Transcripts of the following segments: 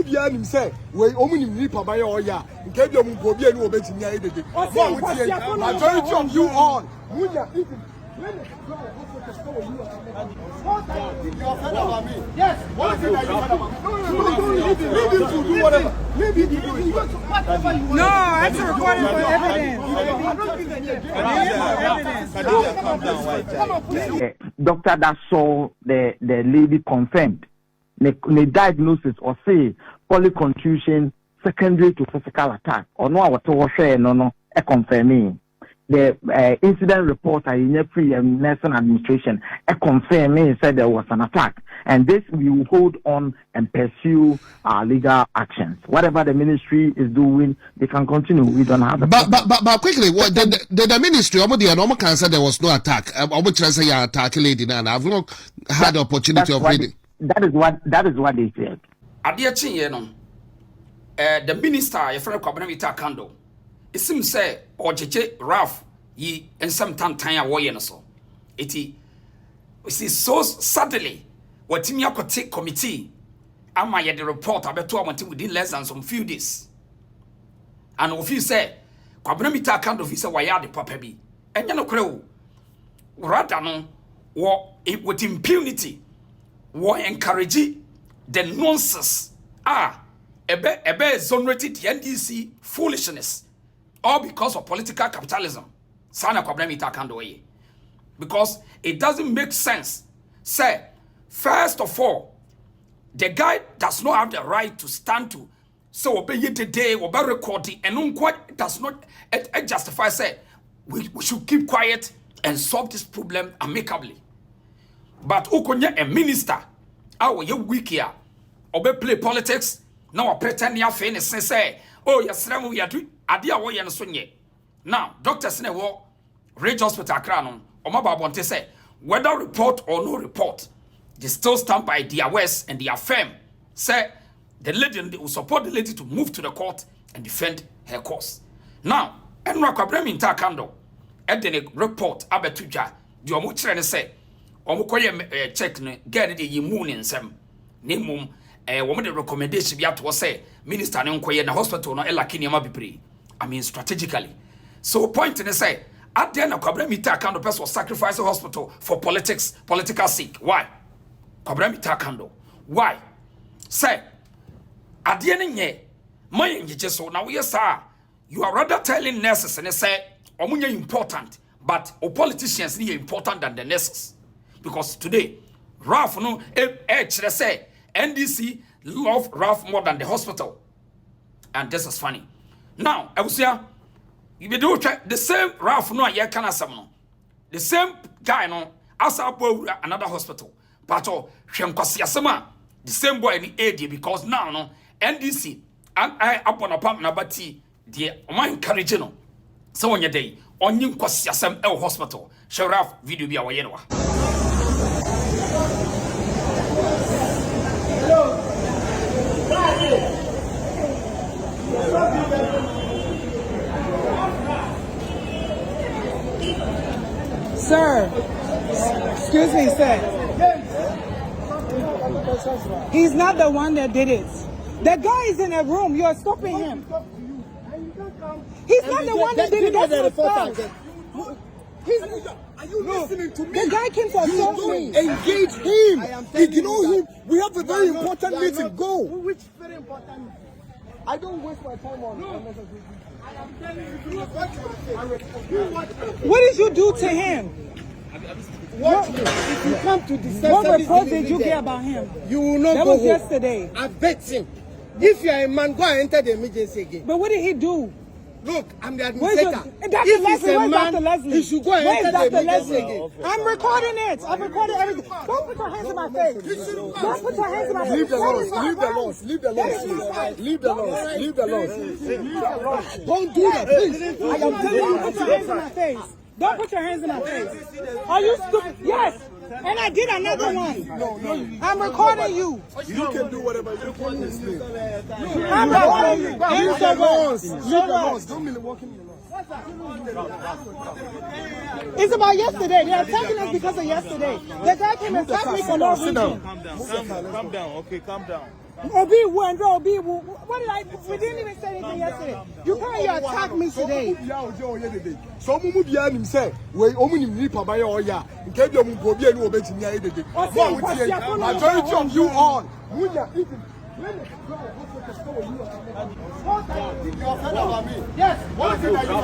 mu bia nim say we omu nim ni papa ya oya nke bi omu go bia ni obetimi ayi dede majority of you all munya yes, what is it that you leave him to do whatever. Leave him to do whatever you want. No, that's a recording for evidence. Doctor that saw the lady confirmed the diagnosis or say polycontusion secondary to physical attack or no what no confirming. The incident report in every nursing administration confirmed said there was an attack, and this we will hold on and pursue our legal actions. Whatever the ministry is doing, they can continue. We don't have. But quickly, what the ministry? The normal can say there was no attack. I'm trying say attack lady now. I've not had the opportunity of reading. That is what they said. Adia Chin, the minister, your friend Kwabena Kando. It seems say or JJ Ralph ye and some time away so. It is so suddenly what Timia could take committee. Am I at the report about 2 months within less than some few days? And if you say Kwabena Kando visa why are the papa be and you know crow rather no or it with impunity war encourage the nonsense ebe exonerated the NDC foolishness. All because of political capitalism. Sana Kwabena Kando ye. Because it doesn't make sense. Say, first of all, the guy does not have the right to stand to so obey it today, obey recording, and unquote does not justify say we should keep quiet and solve this problem amicably. But ukonya a minister, our ye weak here, obey play politics, now pretend ya fairness say, oh yes, we are doing. Now, Dr. Sinewo, Ridge Hospital Accra, Omaba Bonte say, whether report or no report, they still stand by their words and their firm. Say, the lady will support the lady to move to the court and defend her cause. Now, Enra Kwabena Kando, at the report, Abetuja, the Omuchre say, Omukoye check, get the immune in some name, woman the recommendation be to say, Minister Nkoye na hospital no elakini ma bibri. I mean strategically. So point in say at the end of Kwabena Kando person sacrifice the hospital for political sake. Why? Kwabena Kando. Why? Say at the end nye my just so now yes sir. You are rather telling nurses and say omunya important, but politicians are important than the nurses. Because today Ralph no say NDC love Ralph more than the hospital. And this is funny. Now, I will say, you be do the same Ralph no ye can no. The same guy no as another hospital. But the same boy in the AD because now no NDC and I upon a pump number T the my encouraging no. So on your day on you kwasiasem el hospital. Ralph video be our yenwa. Sir, excuse me, sir. He's not the one that did it. The guy is in a room. You are stopping him. He's not the one that did it. That's his fault. Are you listening to me? The guy came for something. Engage him. Ignore him. We have a very important meeting. Go. Which very important meeting? I don't waste my time on unnecessary. I am telling you, what did you do to him? What? If you come to the what report did you get about him? You will not that go was home. Yesterday. I bet him. If you are a man, go and enter the emergency again. But what did he do? Look, I'm the administrator. If he's a man, he should go and enter the emergency again. I'm recording it. I'm recording everything. Don't put your hands in my face. Don't put your hands in my face. Leave the laws. Leave the laws. Leave the laws. Leave the laws. Leave the laws. Don't do that, please. I am telling you, put your hands in my face. Don't put your hands in my face. Are you stupid? Yes. And I did another one. No. I'm recording you. You can do whatever you want. I'm recording you. Leave the laws. Leave the laws. Don't be walking the laws. It's about yesterday. They are attacking us because of yesterday. The guy came and attacked me for no reason. Calm down. Okay, calm down. Obi, what did I? We didn't even say anything yesterday. You can't attack me today. So mumu bia nim say we omunim ni papa ya oya nke bi omumpo bi enu obetimi aye dede majority of you all munya even yes, what is it that you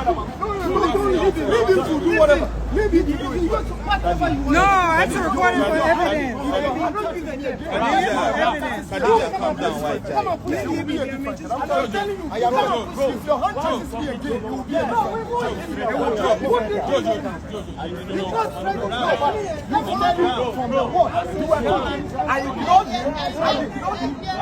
leave him to do whatever. Leave him to do it. No, that's a recording for evidence. Calm down, white guy. Come on, please. I'm telling you. If your hand touches me again, you will be a from the what? You were talking. I ignored you.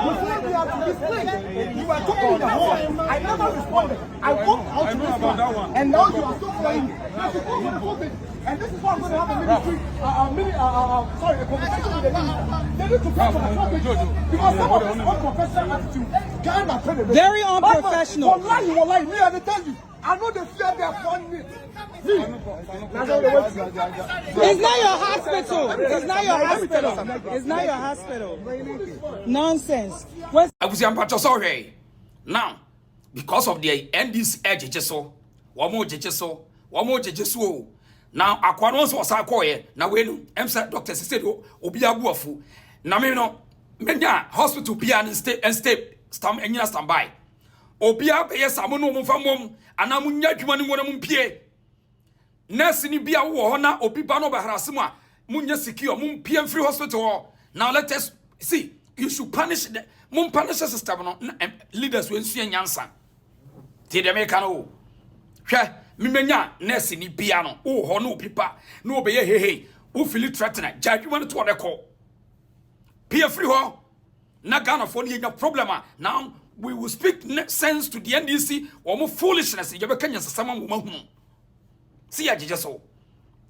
Before we are to this place, you were talking in the hall. I never responded. I walked out to this one. And now you are still playing me. And this is why I'm going to have a ministry, sorry, a conversation with the minister. They need to come to the topic because some of this unprofessional attitude can't happen. Very unprofessional. Wallahi, me, I tell you, I know they fear their fun me. It's not your hospital. It's not your hospital. It's not your hospital. Nonsense. I was sorry. Now, because of the NDC edge, one more jejeso. Now, Aquanos was a coy. Now, when MC Dr. Sisedo, Obia Buafu, Namino, Menya, hospital pian and stay, stam and ya stand by. Obia pay Samono from mom, and Amunya Juman Pie. Nursing Bia Wahona, Opipano Bahrasima, Munya secure, Mum PM free hospital. Now, let us see, you should punish the Mum punish the system, leaders will see an answer. Did Americano? Mimenya nurse ni piano oh hono pipa no be hey o feel threatening judge want to the call peer free ho na Ghana for any problem now we will speak sense to the NDC or more foolishness you be Kenya sama mo mahu see ya jeje so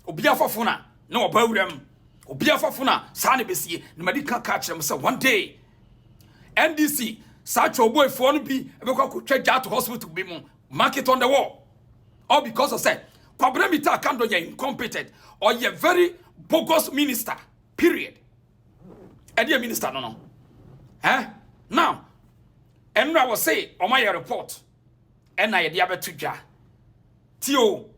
obi afofona na obawuram obi afofona sa ne besie na medical catch them say one day NDC such a boy for no be e be kwa twa to hospital be mo mark it on the wall. All because of say, Kwabremita Kando you're incompetent or you're very bogus minister. Period. And dear minister, no. Now, and I will say on my report, and I diabe tuja. Tio,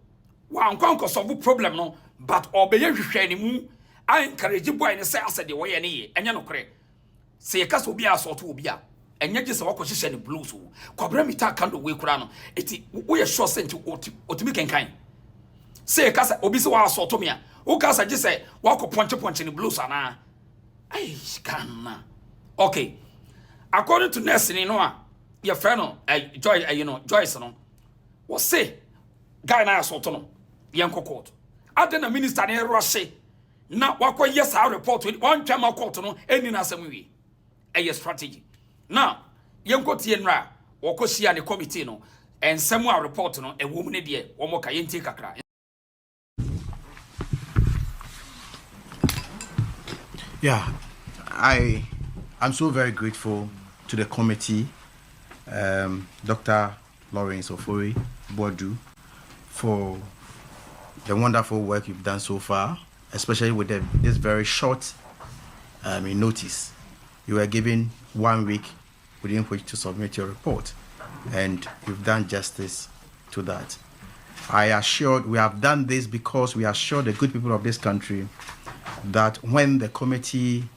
wa unkonko solve problem no, but obey you mu. I encourage you boy and say I said the way any and no cre. Say a cast will be a sort to be a. And yet just walk with the blues. Kwabremita Kando we kurano. We are sure sent to Otimic and kind. Say a casa obiso wa sotomia. O casa just say walk a punch in the blues ana. I can. Okay. According to Nelson, your friend, Joyce, was say, Guy and I sotono, young court. I then a minister near Russia. Now, what yes, I report with one time court no any nasamui. A strategy. Now, young Cotienra, or Kosia and the committee, no, and someone report no, a woman idea, or more Kayenti Kakra. Yeah, I'm so very grateful to the committee, Dr. Lawrence Ofori Bodu, for the wonderful work you've done so far, especially with this very short notice. You were given 1 week within which to submit your report, and you've done justice to that. We have done this because we assure the good people of this country that when the committee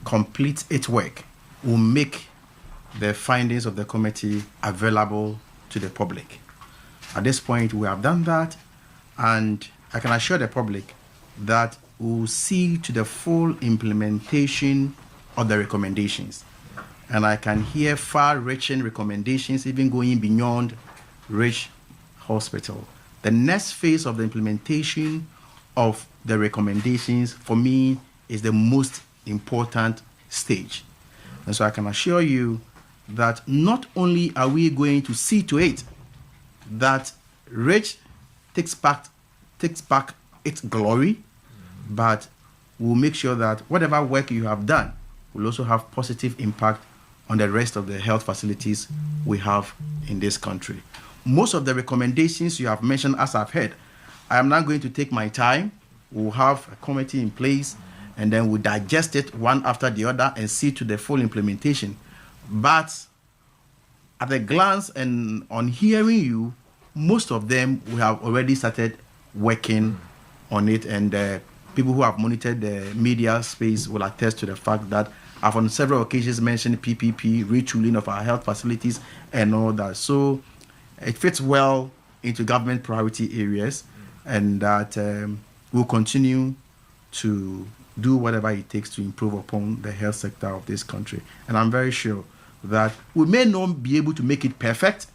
completes its work, we'll make the findings of the committee available to the public. At this point, we have done that, and I can assure the public that we'll see to the full implementation of the recommendations. And I can hear far-reaching recommendations even going beyond Rich Hospital. The next phase of the implementation of the recommendations, for me, is the most important stage. And so I can assure you that not only are we going to see to it that Rich takes back its glory, but we'll make sure that whatever work you have done will also have positive impact on the rest of the health facilities we have in this country. Most of the recommendations you have mentioned, as I've heard, I am now going to take my time. We'll have a committee in place, and then we'll digest it one after the other and see to the full implementation But at a glance and on hearing you, most of them we have already started working on it, and people who have monitored the media space will attest to the fact that I've on several occasions mentioned PPP, retooling of our health facilities and all that. So it fits well into government priority areas, and that we'll continue to do whatever it takes to improve upon the health sector of this country. And I'm very sure that we may not be able to make it perfect,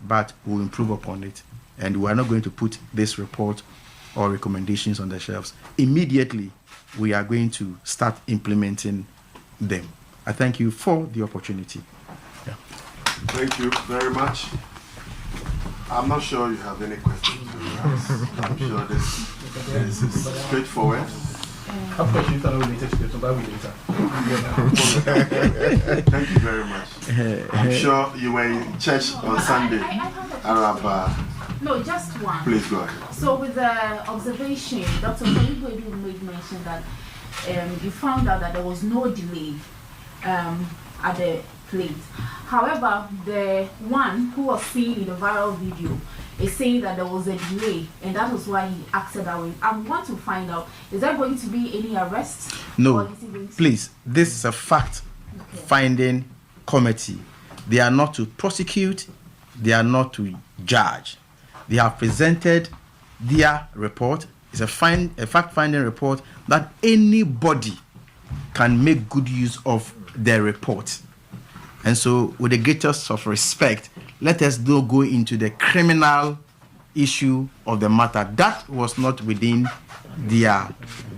but we'll improve upon it. And we are not going to put this report or recommendations on the shelves. Immediately, we are going to start implementing them. I thank you for the opportunity. Yeah. Thank you very much. I'm not sure you have any questions. I'm sure this is straightforward. Thank you very much. I'm sure you were in church on Sunday. No, just one. Please go ahead. So with the observation, Dr. Kalibu made mention that you found out that there was no delay at the plate. However, the one who was seen in the viral video is saying that there was a delay, and that was why he acted that way. I want to find out, is there going to be any arrests? No, please. This is a fact-finding committee. They are not to prosecute. They are not to judge. They have presented their report. It's a fact-finding report that anybody can make good use of their report. And so, with the greatest of respect, let us not go into the criminal issue of the matter. That was not within their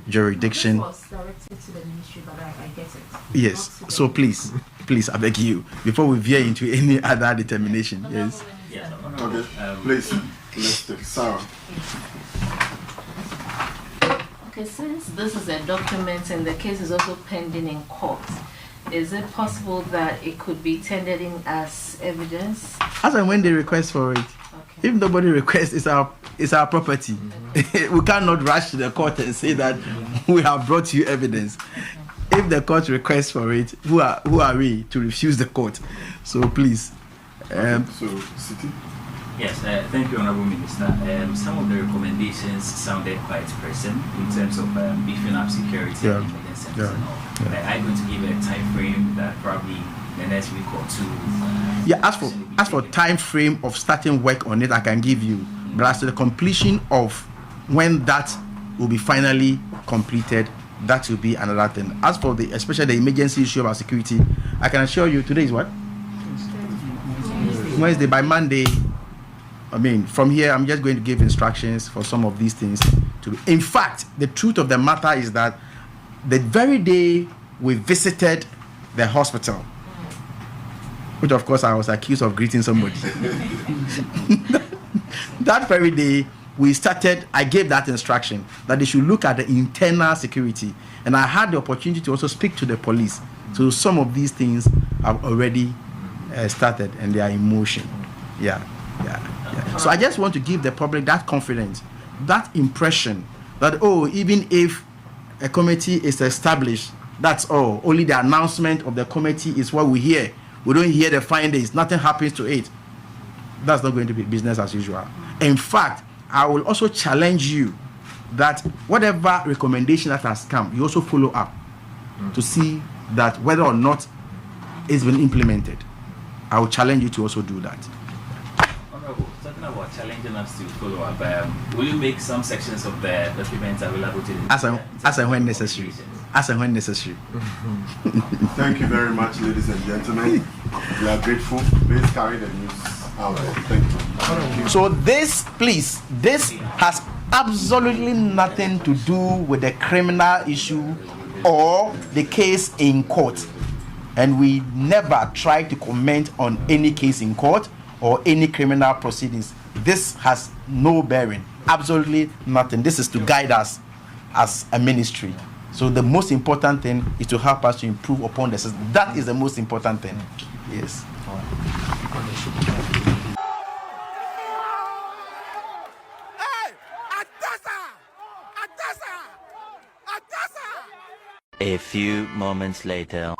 jurisdiction. This was directed to the ministry, but I get it. Yes. So please, I beg you, before we veer into any other determination. Yes. Okay. Please, let's take Sarah. Okay, since this is a document and the case is also pending in court, is it possible that it could be tendered in as evidence? As and when they request for it. Okay. If nobody requests, it's our property. We cannot rush to the court and say that we have brought you evidence. If the court requests for it, who are we to refuse the court? So please. City? Yes, thank you, Honorable Minister. Some of the recommendations sounded quite pressing in terms of beefing up security and evidence and all. I'm going to give a time frame that probably the next week or two. As for time frame of starting work on it, I can give you. But as to the completion of when that will be finally completed, that will be another thing. As for especially the emergency issue of our security, I can assure you today is what? Wednesday. By Monday. I mean, from here, I'm just going to give instructions for some of these things. In fact, the truth of the matter is that the very day we visited the hospital, which of course I was accused of greeting somebody, that very day I gave that instruction that they should look at the internal security. And I had the opportunity to also speak to the police. So some of these things have already started and they are in motion. Yeah. So I just want to give the public that confidence, that impression that, even if a committee is established, that's all. Only the announcement of the committee is what we hear. We don't hear the findings. Nothing happens to it. That's not going to be business as usual. In fact, I will also challenge you that whatever recommendation that has come, you also follow up to see that whether or not it's been implemented. I will challenge you to also do that. Talking about challenging us to follow up, will you make some sections of the documents available to the as and when necessary? As and when necessary. Thank you very much, ladies and gentlemen. We are grateful. Please carry the news out. Thank you. So this has absolutely nothing to do with the criminal issue or the case in court. And we never try to comment on any case in court or any criminal proceedings. This has no bearing, absolutely nothing. This is to guide us as a ministry. So the most important thing is to help us to improve upon the system. That is the most important thing. Yes. A few moments later.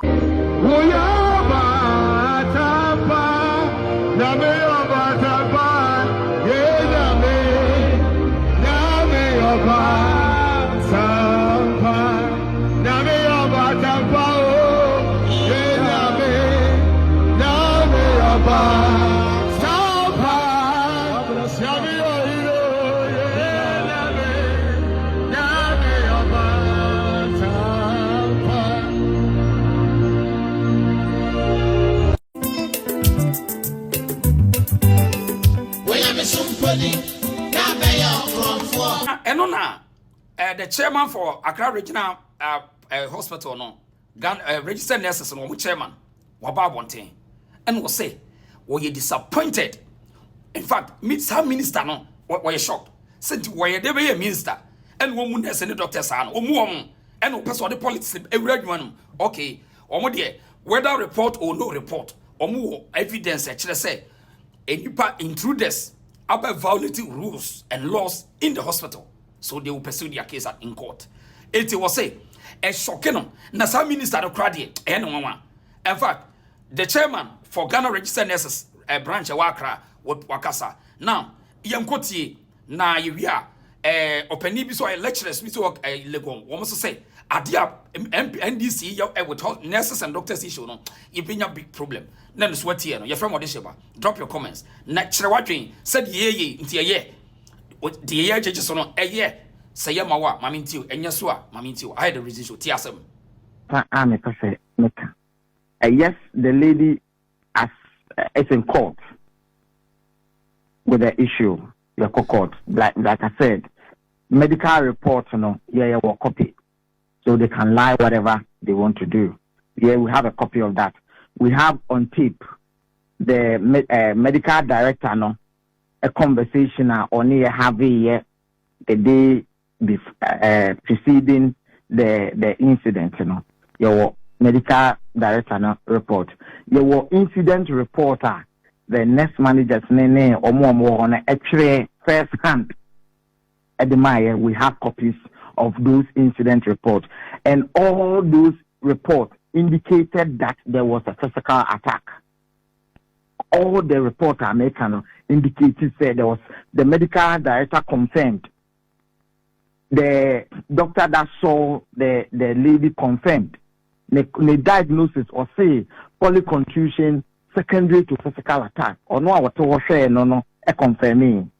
The chairman for Accra Regional Hospital, no, registered nurses, no, chairman, Waba Bonte, and was say, were you disappointed? In fact, meet some minister, no, were you shocked? Said, were you never a minister? And woman nurse and the doctor, son, or more, and person the politics, everyone, okay, or more dear, whether report or no report, or more evidence, actually say, and you intruders about violating rules and laws in the hospital. So they will pursue their case in court. It was say a shocking. Na some minister of crowd anyone. In fact, the chairman for Ghana Registered Nurses branch of Wakra with Wakasa. Now, Yamkoti na you openi bi so lecturers bi so legon. Almost say adia NDC with nurses and doctors issue no. You bring a big problem. Then it's what here no. Your friend Odesheba. Drop your comments. Next watching said ye into a year. The year judges on a year. Say Yamawa, Mamintiu, and Yasua, Mamintiu. I had a residual Tiasem. Yes, the lady is in court with the issue, the court. Like I said, medical reports, will copy. So they can lie whatever they want to do. Yeah, we have a copy of that. We have on tape the medical director, a conversation only have the day preceding the incident, your medical director report, your incident reporter, the nurse manager's name or more on actually first hand. At the Maya, we have copies of those incident reports, and all those reports indicated that there was a physical attack. All the reports are making indicated said there was the medical director confirmed. The doctor that saw the lady confirmed. The diagnosis or say polycontusion secondary to physical attack or no a confirming.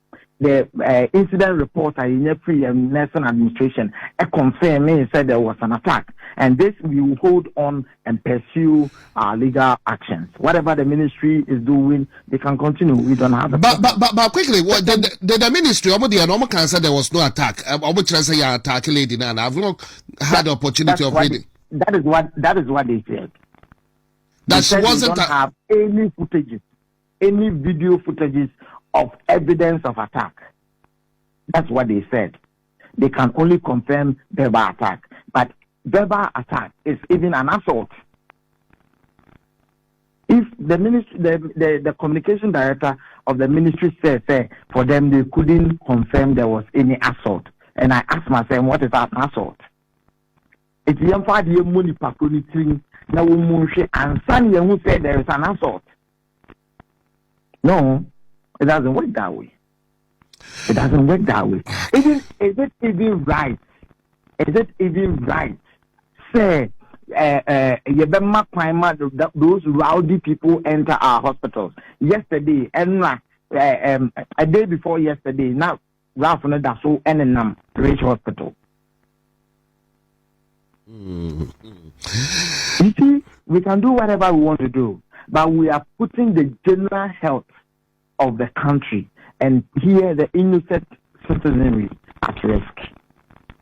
The incident reporter in every nursing administration confirming said there was an attack, and this we will hold on and pursue our legal actions. Whatever the ministry is doing, they can continue. We don't have. But quickly, what the ministry? Almost can say there was no attack. Almost say you attack lady now. I've not had the opportunity of reading. That is what they said. That she wasn't. They don't have any footages, any video footages of evidence of attack. That's what they said. They can only confirm verbal attack, but verbal attack is even an assault. If the ministry, the communication director of the ministry said for them they couldn't confirm there was any assault, and I asked myself, what is an assault? It's the money now and Sunny who said there is an assault. No. It doesn't work that way. It doesn't work that way. Is it even right? Is it even right? Say, those rowdy people enter our hospitals. Yesterday, and a day before yesterday, now Ralph Nadaso and Rich Hospital. You see, we can do whatever we want to do, but we are putting the general health of the country and here the innocent citizenry at risk.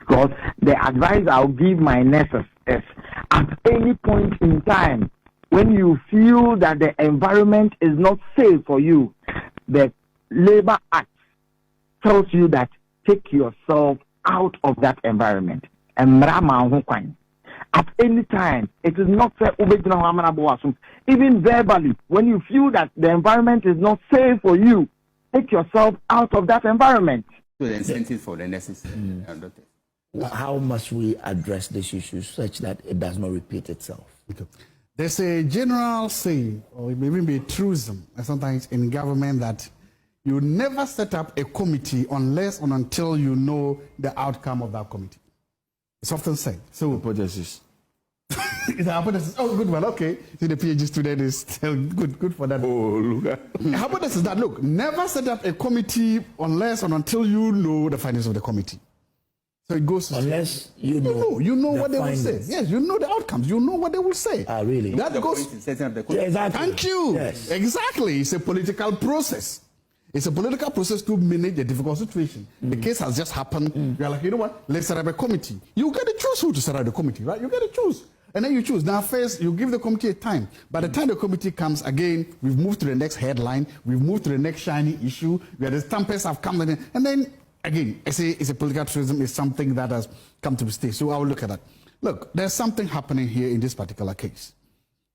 Because the advice I'll give my nurses is at any point in time when you feel that the environment is not safe for you, the Labor Act tells you that take yourself out of that environment. And at any time, it is not even verbally, when you feel that the environment is not safe for you, take yourself out of that environment. The incentive for the nurses. How must we address this issue such that it does not repeat itself? Okay. There's a general saying, or it may even be a truism, sometimes in government, that you never set up a committee unless and until you know the outcome of that committee. It's often said. So, hypothesis. It's a hypothesis. Oh, good one. Okay. See, the PhD student is still good for that. Oh, look at hypothesis is that, look, never set up a committee unless and until you know the findings of the committee. So it goes unless you know what they will say. Yes, you know the outcomes. You know what they will say. Ah, really? That goes. Exactly. Thank you. Yes. Exactly. It's a political process. It's a political process to manage a difficult situation. The case has just happened. You're like, you know what? Let's set up a committee. You get to choose who to set up the committee, right? You get to choose. And then you choose. Now, first, you give the committee a time. By the time the committee comes, again, we've moved to the next headline. We've moved to the next shiny issue. Where the stampers have come in. And then, again, it's a political tourism. It's something that has come to stay. So I will look at that. Look, there's something happening here in this particular case.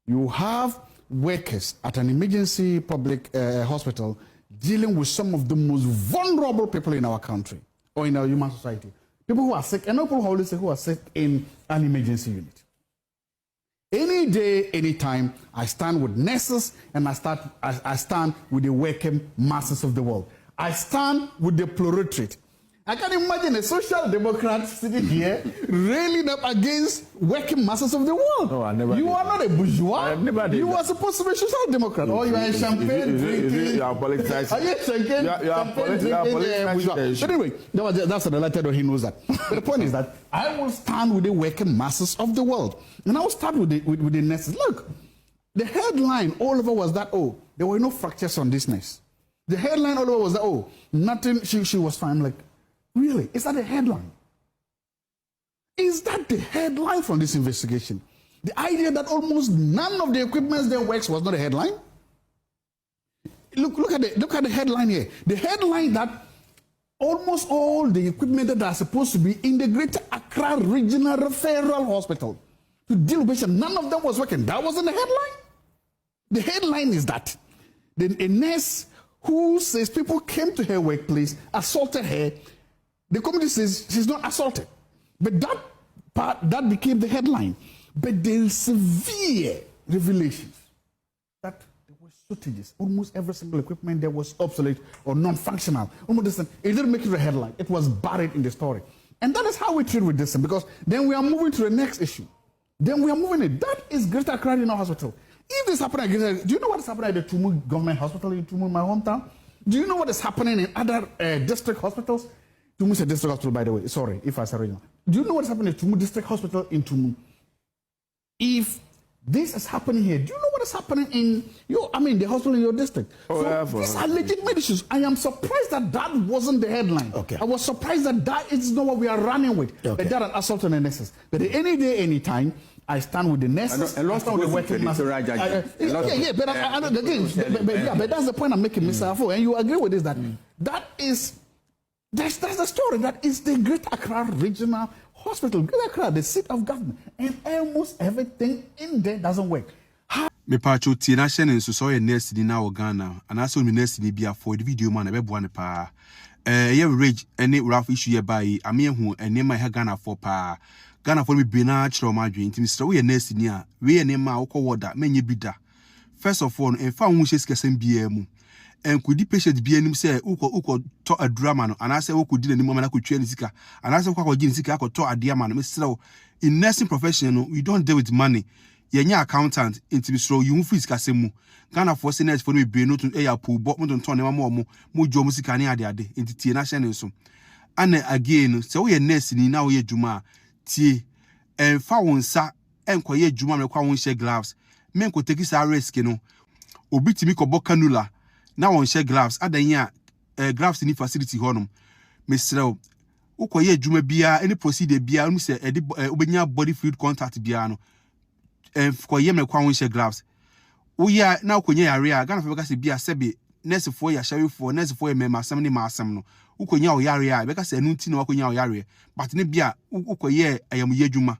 You have workers at an emergency public hospital dealing with some of the most vulnerable people in our country or in our human society. People who are sick, and people who always say who are sick in an emergency unit. Any day, any time, I stand with nurses and I stand with the working masses of the world. I stand with the proletariat. I can imagine a social democrat sitting here railing up against working masses of the world. No, I never. You did. are not a bourgeois. I never did. You are supposed to be a social democrat. Or you are a champagne drinking. You are politicizing. Are you champagne drinking? But anyway, that's the letter he knows that. But the point is that I will stand with the working masses of the world. And I will start with the nurses. Look, the headline all over was that, oh, there were no fractures on this nurse. The headline all over was that, oh, nothing, she was fine. Like, really? Is that the headline? Is that the headline from this investigation? The idea that almost none of the equipment that works was not a headline? Look at the headline here. The headline that almost all the equipment that are supposed to be in the Greater Accra Regional Referral Hospital to deal with patients, none of them was working. That wasn't the headline. The headline is that a nurse who says people came to her workplace, assaulted her. The committee says she's not assaulted. But that part, that became the headline. But there is severe revelations that there were shortages. Almost every single equipment there was obsolete or non-functional. Almost it didn't make it a headline. It was buried in the story. And that is how we treat with this, because then we are moving to the next issue. Then we are moving it. That is Greater Accra Regional Hospital. If this happened again, do you know what is happening at the Tumu Government Hospital in Tumu, my hometown? Do you know what is happening in other district hospitals? Tumu is a district hospital, by the way. Sorry if I said regional. Do you know what is happening at Tumu District Hospital in Tumu? If this is happening here, do you know what is happening in the hospital in your district? These are legitimate issues. I am surprised that wasn't the headline. Okay. I was surprised that is not what we are running with. Okay. But that an assault on the nurses. But any day, any time, I stand with the nurses. And stand with the working masses. But that's the point I'm making, Mr. Afo. And you agree with this that's the story. That is the Greater Accra Regional Hospital. Greater Accra, the seat of government. And almost everything in there doesn't work. Me pacho ti na hye ne nso so ye nurse ni na Ghana. Anaso me nurse ni bia for the video man e be boa ne pa. Ye rage any rough issue ye bai. Ame hu enema he Ghana for pa. Ghana for me be na chiro ma dwen. Nti Mr. we nurse ni a. We enema wo woda menye bida. First of all, en fa hu hye skesem bia mu. En kudi patient bia nim se uko to adrama no. Anase wo kudi na nim ma na kotwa ni sika. Anase wo kwa gi ni sika akoto adea no. Me sere in nursing profession no, we don't deal with money. Yenya accountant into so you free kasemu Ghana for senate for me be no to eya pool but mo ton ma mo jo musika ne ade into tie na hye so and again so we nurse ni na we adwuma tie en fa wonsa en koye adwuma me kwa won share gloves men ko take sa risk no obi timi ko bokanula na won share gloves adan ya gloves ni facility honom me srew ukoye adwuma bia any procedure bia no se obenya body fluid contact bia no for yeme kwa won gloves uya na ukonye yare a Ghana for se bia sebe nurse for ya share for nurse for me masam ni masam no ukonya o yare a be ka se anu ti na ukonya o yare but ne bia ukoye ayam yadwuma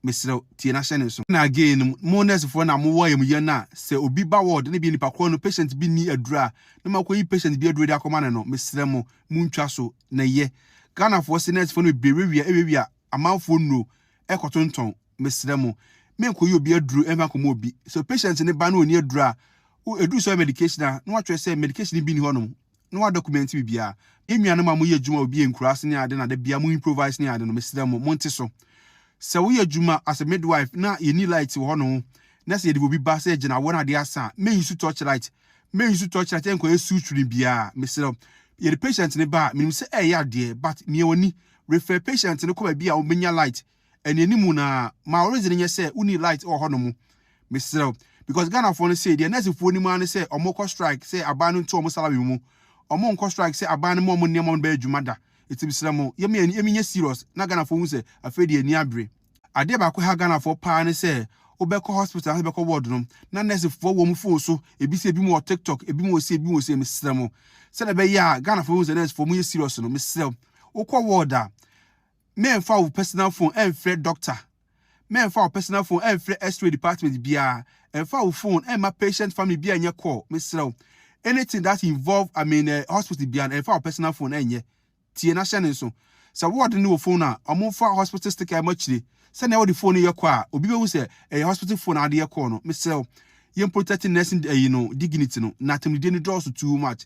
mesre tie na hye ne so na again mo nurse for na mo wo ayam ye na se obi ba ward ne bi ni pakro no patient bi ni adura na makoyi patient bi adura de akoma ne no mesre mo muntwa so na ye Ghana for se nurse for no be ewia amanfo no ekotonton mesre mo men ko you be adru enfa ko mo bi so patient ne ba no oni adru a o edu so medication a no atwe say medication bi ni honom no wa document bi bia enwuane ma mo ye adwuma obi enkurase ne ade na da bia mo improvise ne ade no mesida mo monte so se wo ye adwuma as a midwife na ye ni light wo no na se ye de obi ba se gina wo na de asa men use torchlight enko esu twiri bia mesida ye the patient ne ba minim se ya de but me woni refer patient ne ko ba bia wo menya light and enimu na ma reason nye say uni light or honomu mesrel because Ghana for say the nurse for ni man say omoko strike say abanu to omo salary mu omo nko strike say abanu mo nneema ba adwuma da etibisra mo yemi nye serious na Ghana for say afedi ani abre ade ba ko ha Ghana for pa ne say obeko hospital obeko ward no na nurse for wo mu phone so ebi se ebi mo TikTok ebi mo se mesrel mo say na be ya Ghana for say nurse for mu serious no mesrel okwa ward a men for personal phone and friend doctor. Men for personal phone and friend X-ray department bia and for phone and my patient family bia in your call. Mr. Anything that involve hospital bia and for personal phone and ye. Tina Shannon so what the new phone na omo for hospital stick much send all the phone in your car. Obi we say a hospital phone at your corner. Mr. You protecting nursing dignity no. Nothing we didn't draw so too much.